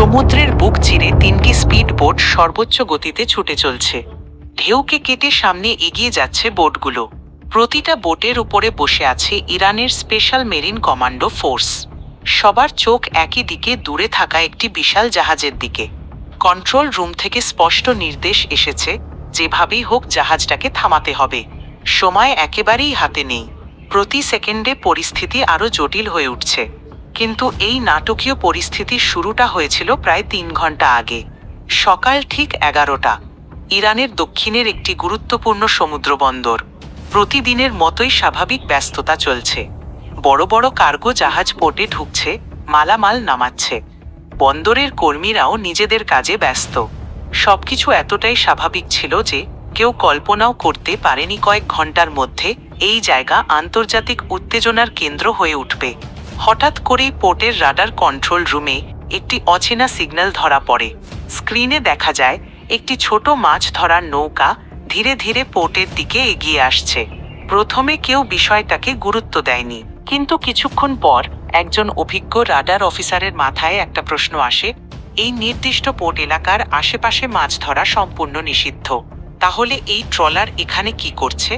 সমুদ্রের বুক চিরে তিনটি স্পিড বোট সর্বোচ্চ গতিতে ছুটে চলছে। ঢেউকে কেটে সামনে এগিয়ে যাচ্ছে বোটগুলো। প্রতিটা বোটের উপরে বসে আছে ইরানের স্পেশাল মেরিন কমান্ডো ফোর্স। সবার চোখ একই দিকে, দূরে থাকা একটি বিশাল জাহাজের দিকে। কন্ট্রোল রুম থেকে স্পষ্ট নির্দেশ এসেছে, যেভাবেই হোক জাহাজটাকে থামাতে হবে। সময় একেবারেই হাতে নেই। প্রতি সেকেন্ডে পরিস্থিতি আরও জটিল হয়ে উঠছে। কিন্তু এই নাটকীয় পরিস্থিতির শুরুটা হয়েছিল প্রায় 3 ঘন্টা আগে। সকাল ঠিক 11টা। ইরানের দক্ষিণের একটি গুরুত্বপূর্ণ সমুদ্র বন্দর। প্রতিদিনের মতোই স্বাভাবিক ব্যস্ততা চলছে। বড় বড় কার্গো জাহাজ পোর্টে ঢুকছে, মালামাল নামাচ্ছে। বন্দরের কর্মীরাও নিজেদের কাজে ব্যস্ত। সবকিছু এতটাই স্বাভাবিক ছিল যে কেউ কল্পনাও করতে পারেনি কয়েক ঘন্টার মধ্যে এই জায়গা আন্তর্জাতিক উত্তেজনার কেন্দ্র হয়ে উঠবে। হঠাৎ করেই পোর্টের রাডার কন্ট্রোল রুমে একটি অচেনা সিগন্যাল ধরা পড়ে। স্ক্রিনে দেখা যায় একটি ছোট মাছ ধরার নৌকা ধীরে ধীরে পোর্টের দিকে এগিয়ে আসছে। প্রথমে কেউ বিষয়টাকে গুরুত্ব দেয়নি, কিন্তু কিছুক্ষণ পর একজন অভিজ্ঞ রাডার অফিসারের মাথায় একটা প্রশ্ন আসে। এই নির্দিষ্ট পোর্ট এলাকার আশেপাশে মাছ ধরা সম্পূর্ণ নিষিদ্ধ। তাহলে এই ট্রলার এখানে কি করছে?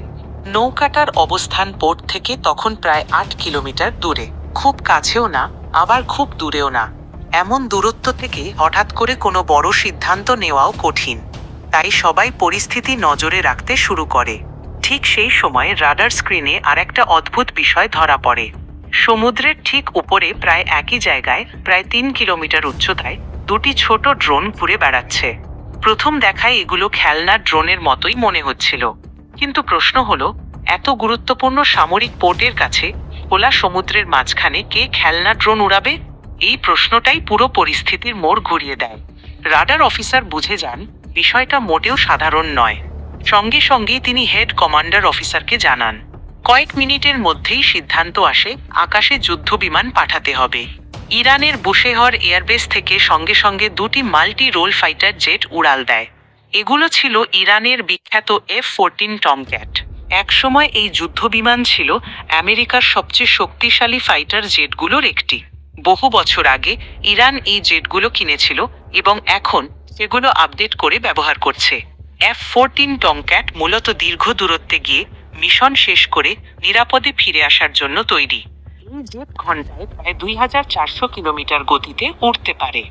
নৌকাটার অবস্থান পোর্ট থেকে তখন প্রায় 8 কিলোমিটার দূরে। খুব কাছেও না, আবার খুব দূরেও না। এমন দূরত্ব থেকে হঠাৎ করে কোনো বড় সিদ্ধান্ত নেওয়াও কঠিন। তাই সবাই পরিস্থিতি নজরে রাখতে শুরু করে। ঠিক সেই সময় রাডার স্ক্রিনে আরেকটা অদ্ভুত বিষয় ধরা পড়ে। সমুদ্রের ঠিক উপরে প্রায় একই জায়গায়, প্রায় 3 কিলোমিটার উচ্চতায় দুটি ছোট ড্রোন ঘুরে বেড়াচ্ছে। প্রথম দেখায় এগুলো খেলনা ড্রোনের মতোই মনে হচ্ছিল। কিন্তু প্রশ্ন হলো, এত গুরুত্বপূর্ণ সামরিক পোর্টের কাছে খোলা সমুদ্রের মাঝখানে কে খেলনা ড্রোন উড়াবে? এই প্রশ্নটাই পুরো পরিস্থিতির মোড় ঘুরিয়ে দেয়। রাডার অফিসার বুঝে যান বিষয়টা মোটেও সাধারণ নয়। সঙ্গে সঙ্গেই তিনি হেড কমান্ডার অফিসারকে জানান। কয়েক মিনিটের মধ্যেই সিদ্ধান্ত আসে, আকাশে যুদ্ধবিমান পাঠাতে হবে। ইরানের বুশেহর এয়ারবেস থেকে সঙ্গে সঙ্গে দুটি মাল্টি রোল ফাইটার জেট উড়াল দেয়। এগুলো ছিল ইরানের বিখ্যাত F-14 টমক্যাট। একসময় এই যুদ্ধবিমান ছিল আমেরিকার সবচেয়ে শক্তিশালী ফাইটার জেটগুলোর একটি। বহু বছর আগে ইরান এই জেটগুলো কিনেছিল এবং এখন সেগুলো আপডেট করে ব্যবহার করছে। F-14 টমক্যাট মূলত দীর্ঘ দূরত্বে গিয়ে মিশন শেষ করে নিরাপদে ফিরে আসার জন্য তৈরি। এই জেট ঘন্টায় প্রায় 2400 কিলোমিটার গতিতে উড়তে পারে।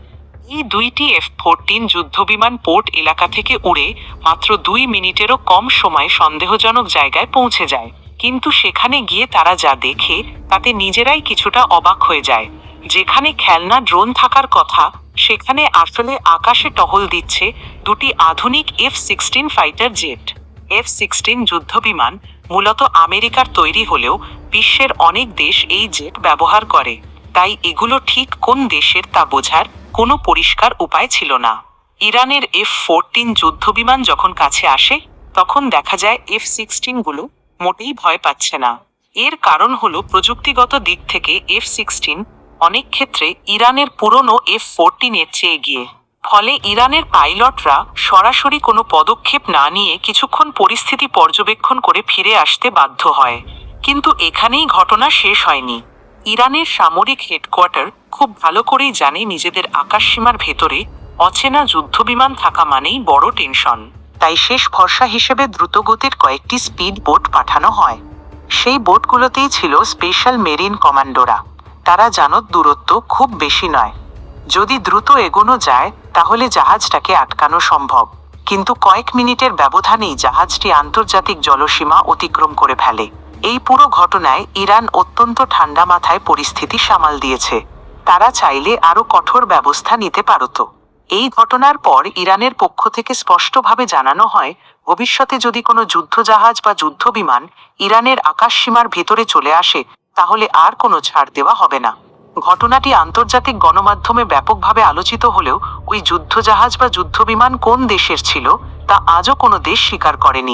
এই দুইটি F-14 যুদ্ধবিমান পোর্ট এলাকা থেকে উড়ে মাত্র 2 মিনিটেরও কম সময়ে সন্দেহজনক জায়গায় পৌঁছে যায়। কিন্তু সেখানে গিয়ে তারা যা দেখে তাতে নিজেরাই কিছুটা অবাক হয়ে যায়। যেখানে খেলনা ড্রোন থাকার কথা, সেখানে আসলে আকাশে টহল দিচ্ছে দুটি আধুনিক F-16 ফাইটার জেট। F-16 যুদ্ধবিমান মূলত আমেরিকার তৈরি হলেও বিশ্বের অনেক দেশ এই জেট ব্যবহার করে। তাই এগুলো ঠিক কোন দেশের তা বোঝার কোনো পরিষ্কার উপায় ছিল না। ইরানের F-14 যুদ্ধবিমান যখন কাছে আসে, তখন দেখা যায় F-16 গুলো মোটেই ভয় পাচ্ছে না। এর কারণ হলো প্রযুক্তিগত দিক থেকে F-16 অনেক ক্ষেত্রে ইরানের পুরনো F-14 এর চেয়ে এগিয়ে। ফলে ইরানের পাইলটরা সরাসরি কোনো পদক্ষেপ না নিয়ে কিছুক্ষণ পরিস্থিতি পর্যবেক্ষণ করে ফিরে আসতে বাধ্য হয়। কিন্তু এখানেই ঘটনা শেষ হয়নি। ইরানের সামরিক হেডকোয়ার্টার খুব ভালো করেই জানে নিজেদের আকাশসীমার ভেতরে অচেনা যুদ্ধবিমান থাকা মানেই বড় টেনশন। তাই শেষ ভরসা হিসেবে দ্রুতগতির কয়েকটি স্পিড বোট পাঠানো হয়। সেই বোটগুলোতেই ছিল স্পেশাল মেরিন কমান্ডোরা। তারা জানো দূরত্ব খুব বেশি নয়। যদি দ্রুত এগোনো যায় তাহলে জাহাজটাকে আটকানো সম্ভব। কিন্তু কয়েক মিনিটের ব্যবধানেই জাহাজটি আন্তর্জাতিক জলসীমা অতিক্রম করে ফেলে। এই পুরো ঘটনায় ইরান অত্যন্ত ঠান্ডা মাথায় পরিস্থিতি সামাল দিয়েছে। তারা চাইলে আরও কঠোর ব্যবস্থা নিতে পারত। এই ঘটনার পর ইরানের পক্ষ থেকে স্পষ্টভাবে জানানো হয়, ভবিষ্যতে যদি কোনো যুদ্ধজাহাজ বা যুদ্ধবিমান ইরানের আকাশসীমার ভেতরে চলে আসে, তাহলে আর কোনো ছাড় দেওয়া হবে না। ঘটনাটি আন্তর্জাতিক গণমাধ্যমে ব্যাপকভাবে আলোচিত হলেও ওই যুদ্ধজাহাজ বা যুদ্ধবিমান কোন দেশের ছিল তা আজও কোনো দেশ স্বীকার করেনি।